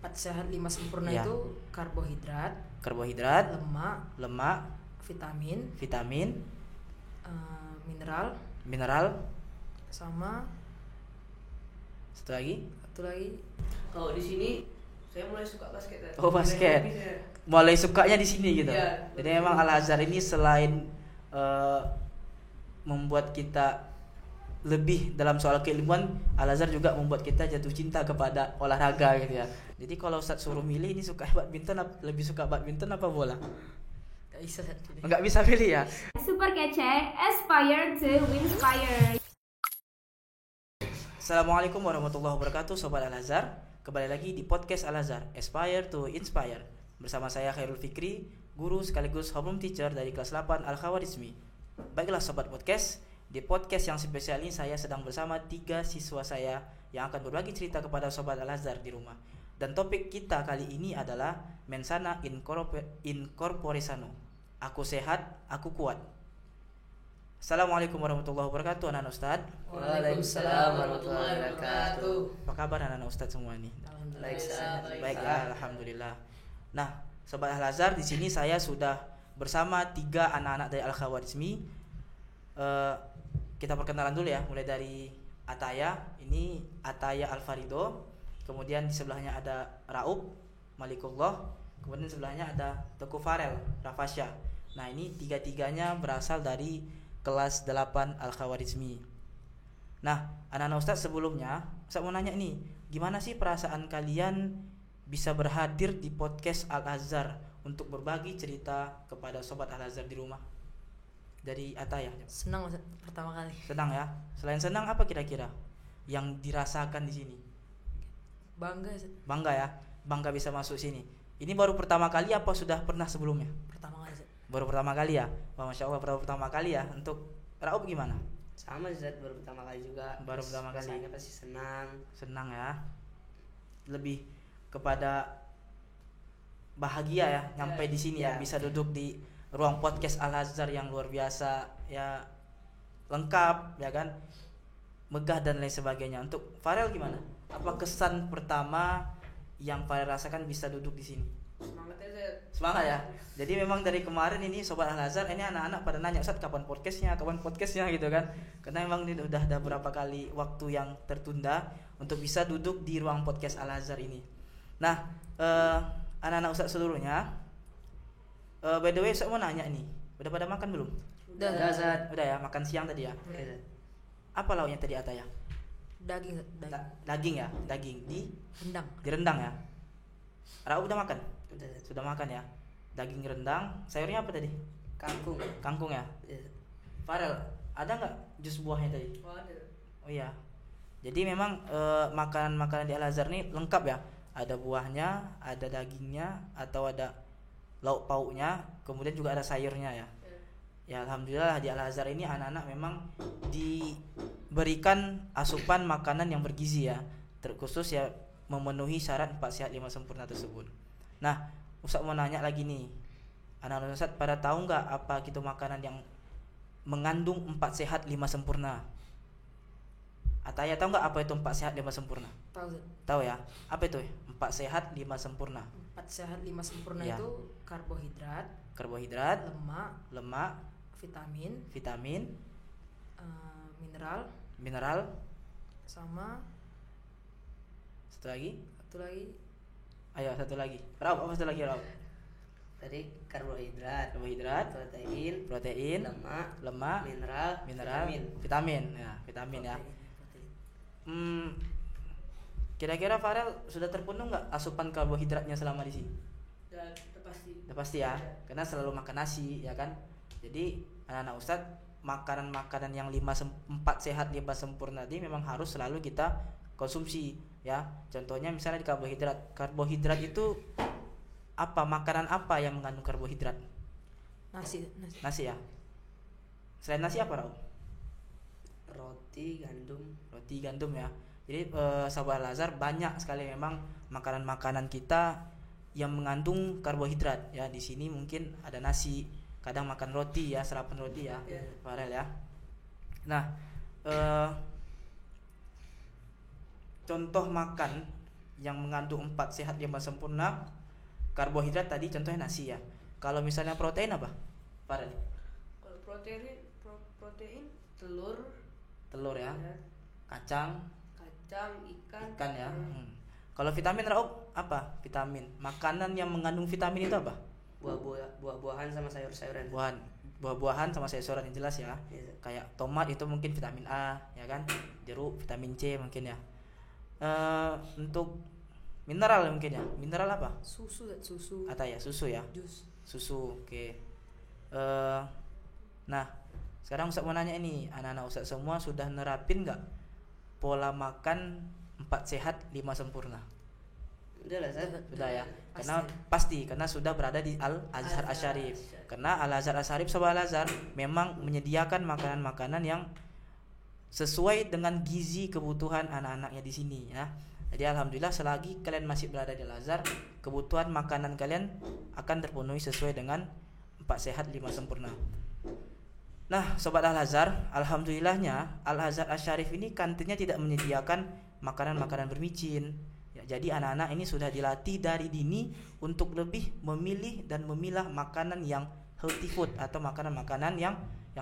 4 sehat 5 sempurna Ya. itu karbohidrat, lemak, vitamin, mineral, sama satu lagi. Kalau di sini saya mulai suka basket. Oh, basket. Mulai sukanya di sini gitu. Iya. Jadi memang Al-Azhar ini selain membuat kita lebih dalam soal keilmuan, Al-Azhar juga membuat kita jatuh cinta kepada olahraga gitu ya. Jadi kalau Ustaz suruh milih ini lebih suka badminton apa bola? gak bisa. Enggak bisa pilih ya. Super kece, aspire to inspire. Assalamualaikum warahmatullahi wabarakatuh, Sobat Al-Azhar. Kembali lagi di podcast Al-Azhar, Aspire to Inspire. Bersama saya Khairul Fikri, guru sekaligus homeroom teacher dari kelas 8 Al-Khawarizmi. Baiklah Sobat Podcast, di podcast yang spesial ini saya sedang bersama 3 siswa saya yang akan berbagi cerita kepada Sobat Al-Azhar di rumah. Dan topik kita kali ini adalah Mensana in corpore sano. Aku sehat, aku kuat. Assalamualaikum warahmatullahi wabarakatuh, anak-anak Ustaz. Waalaikumsalam warahmatullahi wabarakatuh. Apa kabar anak-anak Ustaz semua ini? Baik, sehat. Baik, alhamdulillah. Nah, Sobat Al-Azhar, di sini saya sudah bersama 3 anak-anak dari Al-Khawarizmi. Kita perkenalan dulu ya, mulai dari Ataya. Ini Ataya Al-Farido. Kemudian di sebelahnya ada Raub Malikullah. Kemudian di sebelahnya ada Teguh Farel Rafasya. Nah, ini 3-tiganya berasal dari kelas 8 Al-Khawarizmi. Nah, anak-anak Ustaz, sebelumnya saya mau nanya nih, gimana sih perasaan kalian bisa berhadir di podcast Al-Azhar untuk berbagi cerita kepada Sobat Al-Azhar di rumah? Dari Ataya. Senang Ustaz, pertama kali. Senang ya. Selain senang, apa kira-kira yang dirasakan di sini? Bangga Ustaz. Bangga ya. Bangga bisa masuk sini. Ini baru pertama kali apa sudah pernah sebelumnya? Pertama kali Ustaz. Baru pertama kali ya. Wah, Masya Allah, baru pertama kali ya. Untuk Raub gimana? Sama Zat, baru pertama kali juga. Baru pertama kali. Rasanya pasti senang. Senang ya. Lebih kepada bahagia ya nyampe di sini ya, bisa duduk di ruang podcast Al-Azhar yang luar biasa ya, lengkap ya kan, megah dan lain sebagainya. Untuk Farel gimana? Apa kesan pertama yang Farel rasakan bisa duduk di sini? Semangat ya Zat. Semangat ya. Jadi memang dari kemarin ini Sobat Al-Azhar, ini anak-anak pada nanya, Ustaz kapan podcastnya gitu kan. Karena memang ini udah ada beberapa kali waktu yang tertunda untuk bisa duduk di ruang podcast Al-Azhar ini. Nah, anak-anak Ustaz seluruhnya, by the way saya mau nanya nih, udah pada makan belum? Udah Zat. Udah ya, makan siang tadi ya. Oke, Zat. Apa lauknya tadi Ataya? Daging Ustaz, Daging ya, daging rendang. di rendang ya. Raub udah makan? Udah Zat. Sudah makan ya. Daging rendang, sayurnya apa tadi? Kangkung. Kangkung ya. Iya, Zat. Farel, ada nggak jus buahnya tadi? Oh iya. Jadi memang makanan-makanan di Al-Azhar ini lengkap ya. Ada buahnya, ada dagingnya, atau ada lauk pauknya, kemudian juga ada sayurnya ya. Ya alhamdulillah di Al-Azhar ini anak-anak memang diberikan asupan makanan yang bergizi ya, terkhusus ya memenuhi syarat 4 sehat 5 sempurna tersebut. Nah, Ustaz mau nanya lagi nih. Anak-anak Ustaz pada tahu nggak apa gitu makanan yang mengandung 4 sehat 5 sempurna? Ataya tahu nggak apa itu 4 sehat 5 sempurna? Tahu Ustaz. Tahu ya? Apa itu? 4 sehat 5 sempurna. 4 sehat 5 sempurna Ya. itu karbohidrat, Karbohidrat, lemak, vitamin, mineral, sama satu lagi. Ayo satu lagi. Raub, apa satu lagi Raub? Tadi karbohidrat, Karbohidrat, protein, lemak, mineral, vitamin. Ya, vitamin ya. Kira-kira Farel sudah terpenuhi nggak asupan karbohidratnya selama di sini? Udah pasti ya, karena selalu makan nasi ya kan. Jadi anak-anak Ustadz, makanan-makanan yang 4 sehat 5 sempurna tadi memang harus selalu kita konsumsi ya. Contohnya misalnya di karbohidrat. Karbohidrat itu apa? Makanan apa yang mengandung karbohidrat? Nasi ya. Selain nasi apa Raul? Roti, gandum ya. Jadi sahabat Al-Azhar, banyak sekali memang makanan-makanan kita yang mengandung karbohidrat ya. Di sini mungkin ada nasi, kadang makan roti ya, sarapan roti ya, Farel ya. Nah, contoh makan yang mengandung 4 sehat 5 sempurna. Karbohidrat tadi contohnya nasi ya. Kalau misalnya protein apa? Farel. Kalau protein telur, Telur ya. ya, Kacang, kacang, ikan. ikan ya. Kalau vitamin Raup apa? Vitamin. Makanan yang mengandung vitamin itu apa? Buah-buahan sama sayur-sayuran. Buah-buahan sama sayur-sayuran yang jelas ya. Iya. Kayak tomat itu mungkin vitamin A ya kan. Jeruk vitamin C mungkin ya. Untuk mineral mungkin ya. Mineral apa? Susu. Atau ya susu ya. Jus. Susu. Oke. Nah, sekarang Ustaz mau nanya ini, anak-anak Ustaz semua sudah nerapin nggak pola makan 4 sehat 5 sempurna? Udah lah, Ustaz. Sudah ya. Pasti. Karena sudah berada di Al-Azhar Al-Azhar Asyarif. Asyarif. Karena Al-Azhar Asyarif Sobat Al-Azhar memang menyediakan makanan-makanan yang sesuai dengan gizi kebutuhan anak-anaknya di sini ya. Jadi alhamdulillah selagi kalian masih berada di Al-Azhar, kebutuhan makanan kalian akan terpenuhi sesuai dengan 4 sehat 5 sempurna. Nah, Sobat Al-Azhar, alhamdulillahnya Al-Azhar Asyarif ini kantinnya tidak menyediakan makanan-makanan bermicin. Ya, jadi anak-anak ini sudah dilatih dari dini untuk lebih memilih dan memilah makanan yang healthy food atau makanan-makanan yang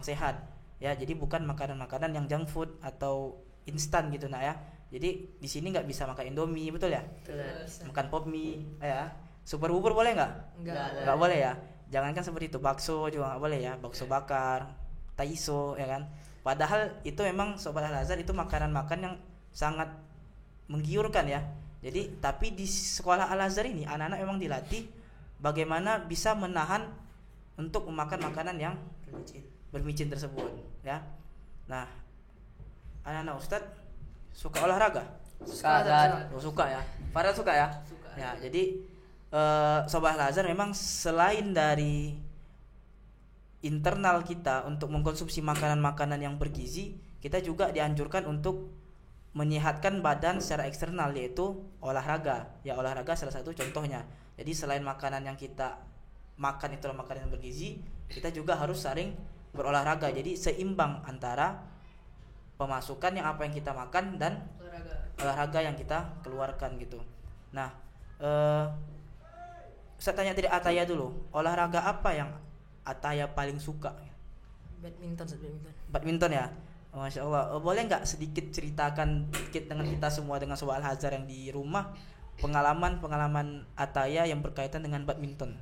sehat. Ya, jadi bukan makanan-makanan yang junk food atau instan gitu nak ya. Jadi di sini nggak bisa makan Indomie, betul ya? Betul. Makan pop mie, ya. Super bubur boleh nggak? Nggak boleh ya. Jangankan seperti itu, bakso juga nggak boleh ya. Bakso bakar, taiso ya kan. Padahal itu memang Sobat Al-Azhar itu makanan-makanan yang sangat menggiurkan ya. Jadi tapi di sekolah Al-Azhar ini anak-anak memang dilatih bagaimana bisa menahan untuk memakan makanan yang bermicin tersebut ya. Nah, anak-anak Ustadz suka olahraga? Suka ya. Farel suka ya? Suka. Ya, jadi Sobat Al-Azhar memang selain dari internal kita untuk mengkonsumsi makanan-makanan yang bergizi, kita juga dianjurkan untuk menyehatkan badan secara eksternal, yaitu olahraga. Ya, olahraga salah satu contohnya. Jadi selain makanan yang kita makan itu makanan yang bergizi, kita juga harus sering berolahraga. Jadi seimbang antara pemasukan yang apa yang kita makan dan olahraga yang kita keluarkan gitu. Nah, saya tanya dari Ataya dulu, olahraga apa yang Ataya paling suka? Badminton. Badminton ya. Masya Allah. Boleh nggak sedikit ceritakan sedikit dengan kita semua, dengan Sobat Al-Azhar yang di rumah, pengalaman Ataya yang berkaitan dengan badminton?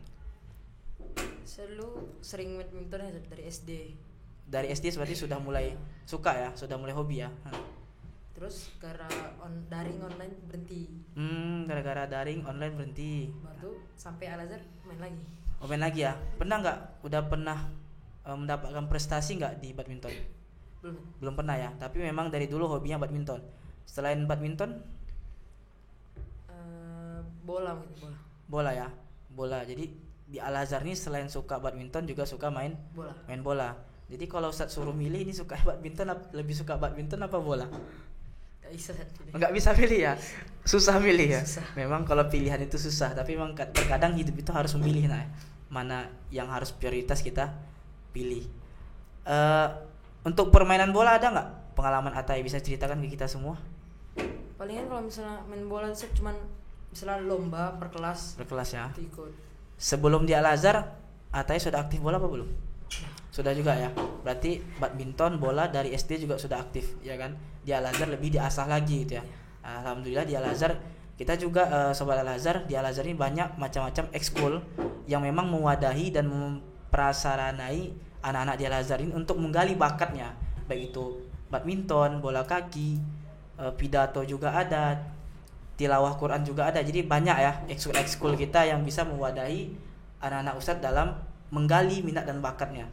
Saya dulu sering badminton ya dari SD. Dari SD berarti sudah mulai suka ya, sudah mulai hobi ya. Terus daring online berhenti. Gara-gara daring online berhenti. Baru sampai Al-Azhar main lagi. Main lagi ya. Pernah nggak? Udah pernah mendapatkan prestasi nggak di badminton? Belum pernah ya. Tapi memang dari dulu hobinya badminton. Selain badminton? Bola. Bola ya. Bola. Jadi di Al-Azhar ini selain suka badminton juga suka main bola. Jadi kalau Ustaz suruh milih ini suka badminton, lebih suka badminton apa bola? Nggak bisa pilih ya. Susah milih ya. Memang kalau pilihan itu susah. Tapi memang terkadang hidup itu harus memilih mana yang harus prioritas kita pilih. Untuk permainan bola ada nggak pengalaman Ataya, bisa ceritakan ke kita semua? Palingan kalau misalnya main bola saya cuman misalnya lomba per kelas ya. Ikut. Sebelum di Al-Azhar Ataya sudah aktif bola apa belum? Sudah juga ya. Berarti badminton, bola dari SD juga sudah aktif ya kan. Di Al-Azhar lebih diasah lagi gitu ya. Alhamdulillah di Al-Azhar kita juga Sobat Al-Azhar, di Al-Azhar ini banyak macam-macam ekskul yang memang mewadahi dan memprasaranai anak-anak di Al-Azhar ini untuk menggali bakatnya, baik itu badminton, bola kaki, pidato juga ada, tilawah Quran juga ada. Jadi banyak ya ekskul kita yang bisa mewadahi anak-anak Ustadz dalam menggali minat dan bakatnya.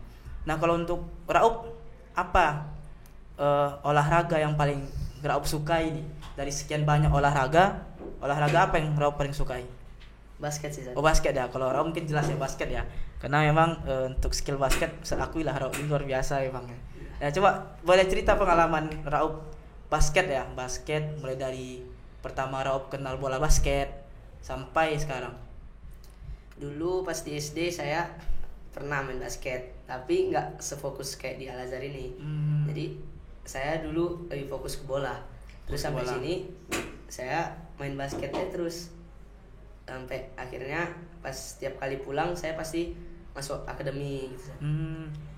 Nah, kalau untuk Raup, apa olahraga yang paling Raup sukai ini? Dari sekian banyak olahraga apa yang Raup paling sukai? Basket sih. Oh, basket ya. Kalau Raup mungkin jelas ya basket ya. Karena memang untuk skill basket saya akui lah Raup ini luar biasa memang. Ya, coba boleh cerita pengalaman Raup basket ya. Basket mulai dari pertama Raup kenal bola basket sampai sekarang. Dulu pas di SD saya pernah main basket, tapi nggak sefokus kayak di Al-Azhar ini. Jadi saya dulu lebih fokus ke bola. Terus sampai sini saya main basketnya terus sampai akhirnya pas tiap kali pulang saya pasti masuk akademi gitu.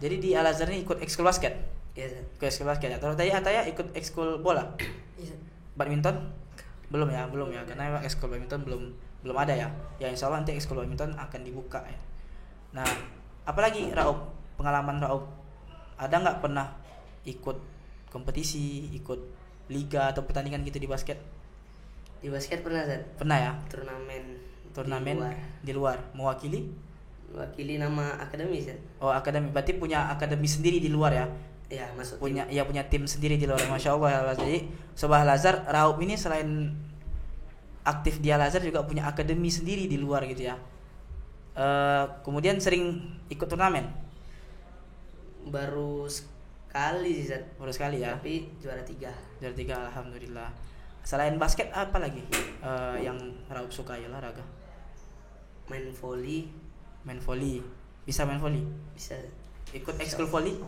Jadi di Al Azhar ini ikut ekskul basket. Iya, Zat. Ikut ekskul basket ya. Terus tadi Ataya ikut ekskul bola. Iya. Badminton? Belum ya karena memang ekskul badminton belum ada ya. Ya insya Allah nanti ekskul badminton akan dibuka ya. Nah, apalagi Raup, pengalaman Raup, ada nggak pernah ikut kompetisi, ikut liga atau pertandingan gitu di basket? Di basket pernah, Zat. Pernah ya? Turnamen di luar mewakili nama akademi, Zat. Oh, akademi, berarti punya akademi sendiri di luar ya? Ya, masuk Punya tim. punya tim sendiri di luar. Masya Allah. Jadi Sobat Al Azhar, Raup ini selain aktif di Al Azhar juga punya akademi sendiri di luar gitu ya. Kemudian sering ikut turnamen. Baru sekali sih, Zat. Baru sekali ya. Tapi juara 3. Juara 3, alhamdulillah. Selain basket apa lagi yang Raup suka ya olahraga? Main volley Main volley. Bisa main volley? bisa. Ikut ekskul volley?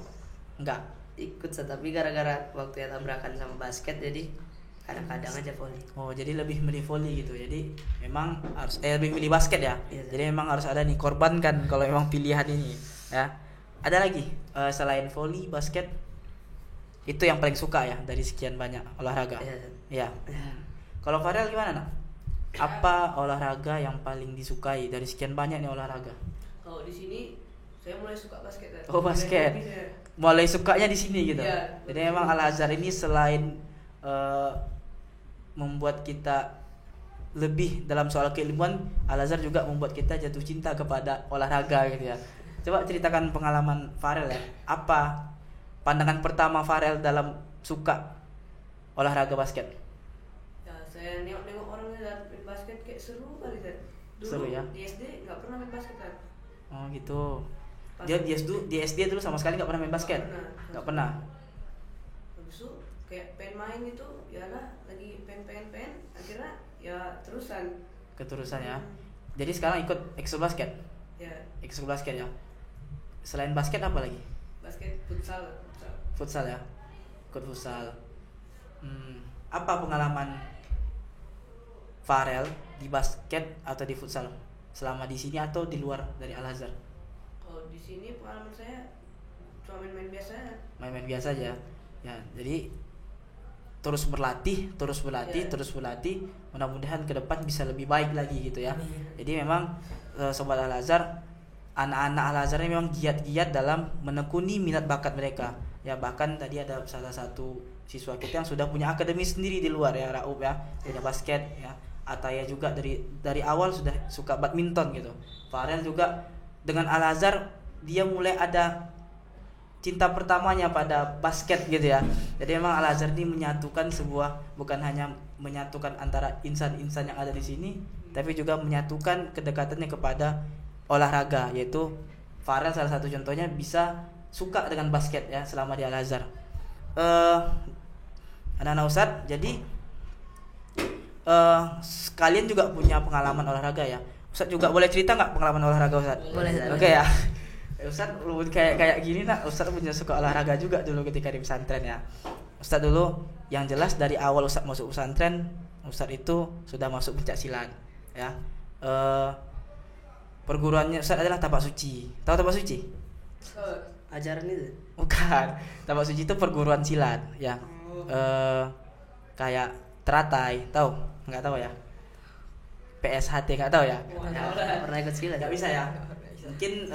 Enggak. Ikut, Zat, tapi gara-gara waktu ya tabrakan sama basket jadi kadang-kadang aja volley. Oh, jadi lebih milih volley gitu. Jadi memang harus lebih milih basket ya. Iya, Jadi memang harus ada nih korbankan kalau memang pilihan ini ya. Ada lagi selain volley, basket, itu yang paling suka ya dari sekian banyak olahraga. Iya. Ya. Kalau Farel gimana, Nak? Apa olahraga yang paling disukai dari sekian banyak nih olahraga? Kalau di sini saya mulai suka basket. Kan? Oh, basket. Mulai sukanya di sini gitu. Iya. Jadi memang Al Azhar ini selain membuat kita lebih dalam soal keilmuan, Al Azhar juga membuat kita jatuh cinta kepada olahraga gitu ya. Coba ceritakan pengalaman Farel ya. Apa pandangan pertama Farel dalam suka olahraga basket? Ya, saya nengok orangnya main basket kayak seru kali kan. Dulu Seru ya? di SD nggak pernah main basket kan. Oh gitu. Dia di SD dulu sama sekali nggak pernah main basket. Nggak pernah. Habis itu kayak pengen main gitu, ya lah lagi pengen akhirnya ya terusan. Keterusan ya. Jadi sekarang ikut ekskul basket. Ya, Ekskul basket ya. Selain basket apa lagi? basket futsal. Futsal ya. Ikut futsal. Apa pengalaman Farel di basket atau di futsal selama di sini atau di luar dari Al Azhar? Kalau di sini pengalaman saya cuma main-main biasa. Main-main biasa aja. Ya, jadi terus berlatih. Mudah-mudahan ke depan bisa lebih baik lagi gitu ya. Jadi memang Sobat Al Azhar, anak-anak Al Azhar ini memang giat-giat dalam menekuni minat bakat mereka. Ya, bahkan tadi ada salah satu siswa kita yang sudah punya akademi sendiri di luar ya, Raup ya, punya basket ya. Ataya juga dari awal sudah suka badminton gitu. Farel juga dengan Al Azhar dia mulai ada cinta pertamanya pada basket gitu ya. Jadi memang Al Azhar ini menyatukan bukan hanya menyatukan antara insan-insan yang ada di sini, tapi juga menyatukan kedekatannya kepada olahraga, yaitu Farel salah satu contohnya bisa suka dengan basket ya selama di Al Azhar. Anak-anak Ustadz, jadi kalian juga punya pengalaman olahraga ya. Ustadz juga boleh cerita nggak pengalaman olahraga Ustadz? Boleh. Oke ya. Ustadz kayak gini nak, Ustadz punya suka olahraga juga dulu ketika di pesantren ya. Ustadz dulu yang jelas dari awal Ustadz masuk pesantren, Ustadz itu sudah masuk pencak silat ya. Perguruannya Ustadz adalah Tapak Suci. Tahu Tapak Suci? Ajaran itu. Bukan. Tapak Suci itu perguruan silat ya. Kayak teratai, tahu? Nggak tahu ya? PSHT nggak tahu ya? Pernah ikut silat. Nggak bisa ya? Mungkin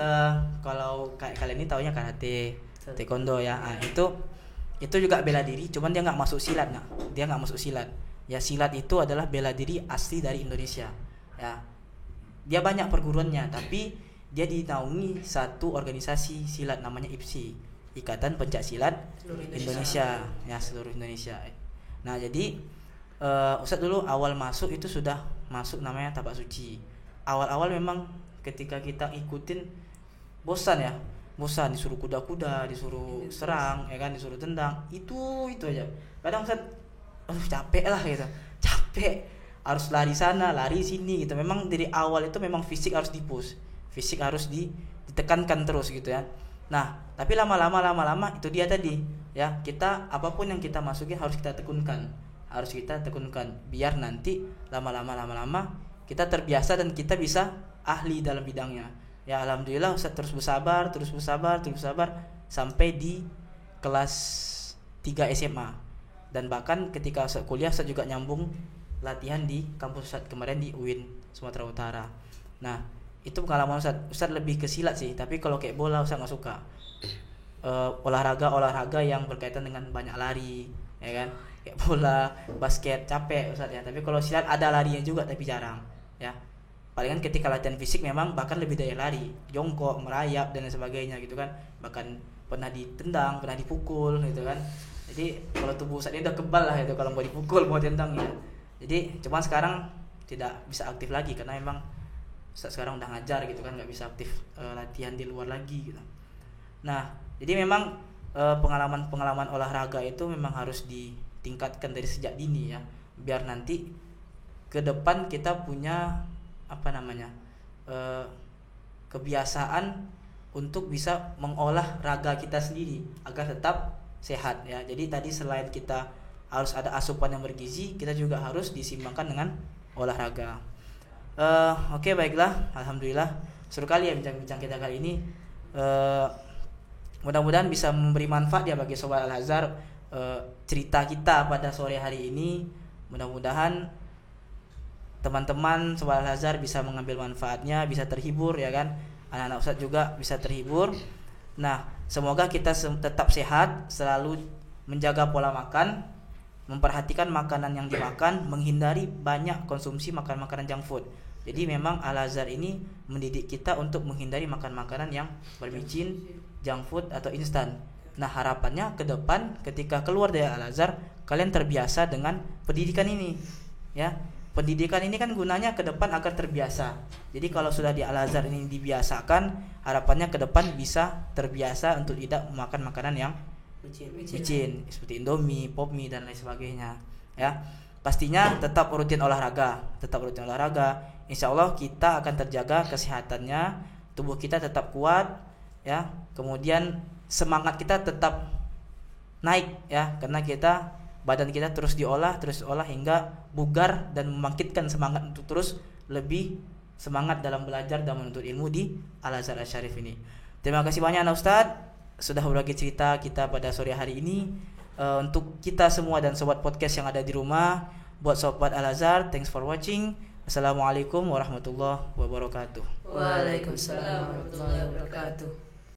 kalau kayak kalian ini taunya karate, taekwondo ya. Nah, itu juga bela diri, cuman dia nggak masuk silat, nah. Dia nggak masuk silat. Ya, silat itu adalah bela diri asli dari Indonesia. Ya. Dia banyak perguruannya, tapi dia dinaungi satu organisasi silat namanya IPSI, Ikatan Pencak Silat Indonesia. Ya, seluruh Indonesia. Nah, jadi Ustadz dulu awal masuk itu sudah masuk namanya Tapak Suci. Awal-awal memang ketika kita ikutin bosan disuruh kuda-kuda, disuruh serang ya kan, disuruh tendang, itu aja. Kadang Ustaz capek lah gitu, capek harus lari sana lari sini gitu. Memang dari awal itu memang fisik harus dipush, fisik harus ditekankan terus gitu ya. Nah tapi lama-lama itu dia tadi ya, kita apapun yang kita masukin harus kita tekunkan harus kita tekunkan biar nanti lama-lama kita terbiasa dan kita bisa ahli dalam bidangnya. Ya alhamdulillah Ustaz terus bersabar sampai di kelas 3 SMA. Dan bahkan ketika Ustaz kuliah Ustaz juga nyambung latihan di kampus Ustaz kemarin di UIN Sumatera Utara. Nah, itu pengalaman Ustaz lebih ke silat sih, tapi kalau kayak bola Ustaz nggak suka. Olahraga yang berkaitan dengan banyak lari, ya kan? Kayak bola, basket capek Ustaz ya. Tapi kalau silat ada larinya juga tapi jarang, ya. Palingan ketika latihan fisik memang bahkan lebih dari lari, jongkok, merayap dan sebagainya gitu kan. Bahkan pernah ditendang, pernah dipukul gitu kan. Jadi kalau tubuh Ustaz ini udah kebal lah itu kalau mau dipukul, mau tendang ya. Jadi cuman sekarang tidak bisa aktif lagi karena memang Ustaz sekarang udah ngajar gitu kan, nggak bisa aktif latihan di luar lagi gitu. Nah, jadi memang pengalaman olahraga itu memang harus ditingkatkan dari sejak dini ya, biar nanti ke depan kita punya kebiasaan untuk bisa mengolah raga kita sendiri agar tetap sehat ya. Jadi tadi selain kita harus ada asupan yang bergizi, kita juga harus disimbangkan dengan olahraga. Oke, baiklah, alhamdulillah seru kali ya bincang-bincang kita kali ini. Mudah-mudahan bisa memberi manfaat ya bagi Sobat Al-Azhar cerita kita pada sore hari ini. Mudah-mudahan teman-teman Sobat Al-Azhar bisa mengambil manfaatnya, bisa terhibur ya kan. Anak-anak Ustaz juga bisa terhibur. Nah, semoga kita tetap sehat, selalu menjaga pola makan, memperhatikan makanan yang dimakan, menghindari banyak konsumsi makanan junk food. Jadi memang Al-Azhar ini mendidik kita untuk menghindari makan makanan yang bermicin, junk food atau instan. Nah, harapannya ke depan ketika keluar dari Al-Azhar, kalian terbiasa dengan pendidikan ini. Ya. Pendidikan ini kan gunanya ke depan agar terbiasa. Jadi kalau sudah di Al-Azhar ini dibiasakan, harapannya ke depan bisa terbiasa untuk tidak memakan makanan yang micin seperti Indomie, Pop Mie dan lain sebagainya. Ya, pastinya tetap rutin olahraga. Insya Allah kita akan terjaga kesehatannya, tubuh kita tetap kuat, ya. Kemudian semangat kita tetap naik, ya, karena badan kita terus diolah hingga bugar dan membangkitkan semangat untuk terus lebih semangat dalam belajar dan menuntut ilmu di Al-Azhar Asy-Syarif ini. Terima kasih banyak anak Ustaz sudah berbagi cerita kita pada sore hari ini. Untuk kita semua dan sobat podcast yang ada di rumah, buat sobat Al-Azhar, thanks for watching. Assalamualaikum warahmatullahi wabarakatuh. Waalaikumsalam warahmatullahi wabarakatuh.